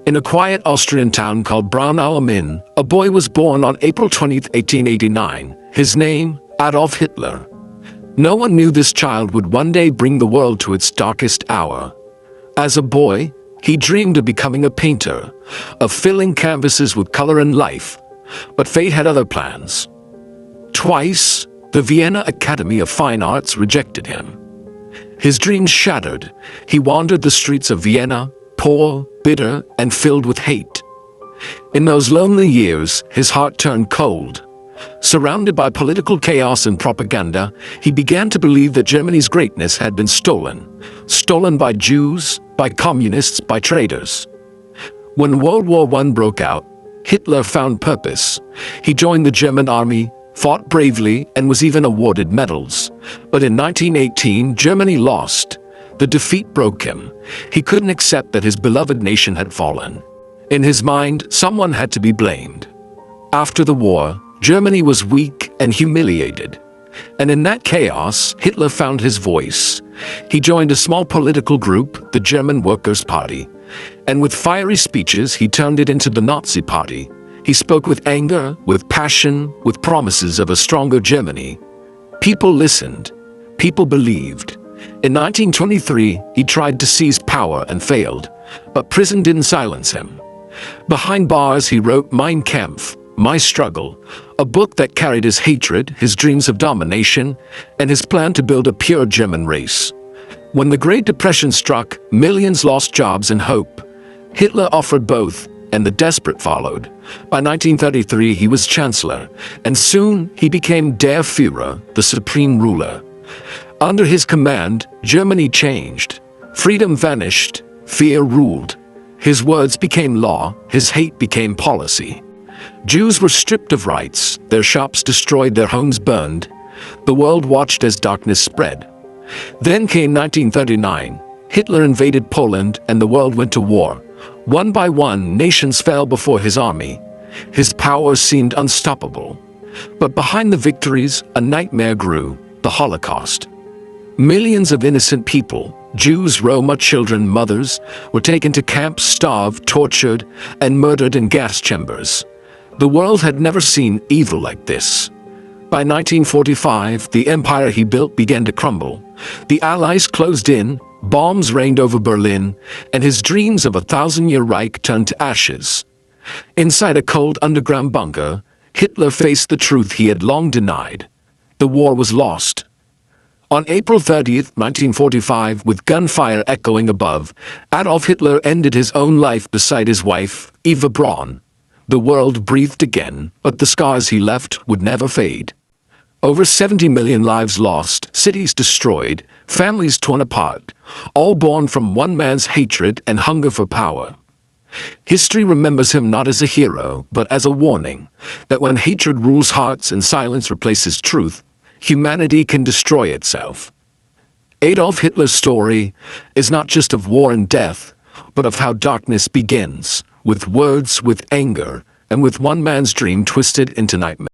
In a quiet Austrian town called Braunau-am-Inn, a boy was born on April 20, 1889. His name, Adolf Hitler. No one knew this child would one day bring the world to its darkest hour. As a boy, he dreamed of becoming a painter, of filling canvases with color and life. But fate had other plans. Twice, the Vienna Academy of Fine Arts rejected him. His dreams shattered. He wandered the streets of Vienna, poor, bitter, and filled with hate. In those lonely years, his heart turned cold. Surrounded by political chaos and propaganda, he began to believe that Germany's greatness had been stolen by Jews, by communists, by traitors. When World War I broke out, Hitler found purpose. He joined the German army, fought bravely, and was even awarded medals. But in 1918, Germany lost. The defeat broke him. He couldn't accept that his beloved nation had fallen. In his mind, someone had to be blamed. After the war, Germany was weak and humiliated. And in that chaos, Hitler found his voice. He joined a small political group, the German Workers' Party. And with fiery speeches, he turned it into the Nazi Party. He spoke with anger, with passion, with promises of a stronger Germany. People listened. People believed. In 1923, he tried to seize power and failed. But prison didn't silence him. Behind bars, he wrote Mein Kampf, My Struggle, a book that carried his hatred, his dreams of domination, and his plan to build a pure German race. When the Great Depression struck, millions lost jobs and hope. Hitler offered both, and the desperate followed. By 1933, he was chancellor, and soon he became Der Führer, the supreme ruler. Under his command, Germany changed. Freedom vanished, fear ruled. His words became law, his hate became policy. Jews were stripped of rights, their shops destroyed, their homes burned. The world watched as darkness spread. Then came 1939. Hitler invaded Poland and the world went to war. One by one, nations fell before his army. His power seemed unstoppable. But behind the victories, a nightmare grew, the Holocaust. Millions of innocent people, Jews, Roma, children, mothers, were taken to camps, starved, tortured, and murdered in gas chambers. The world had never seen evil like this. By 1945, the empire he built began to crumble. The Allies closed in, bombs rained over Berlin, and his dreams of a 1,000-year Reich turned to ashes. Inside a cold underground bunker, Hitler faced the truth he had long denied. The war was lost. On April 30, 1945, with gunfire echoing above, Adolf Hitler ended his own life beside his wife, Eva Braun. The world breathed again, but the scars he left would never fade. Over 70 million lives lost, cities destroyed, families torn apart, all born from one man's hatred and hunger for power. History remembers him not as a hero, but as a warning that when hatred rules hearts and silence replaces truth, humanity can destroy itself. Adolf Hitler's story is not just of war and death, but of how darkness begins, with words, with anger, and with one man's dream twisted into nightmare.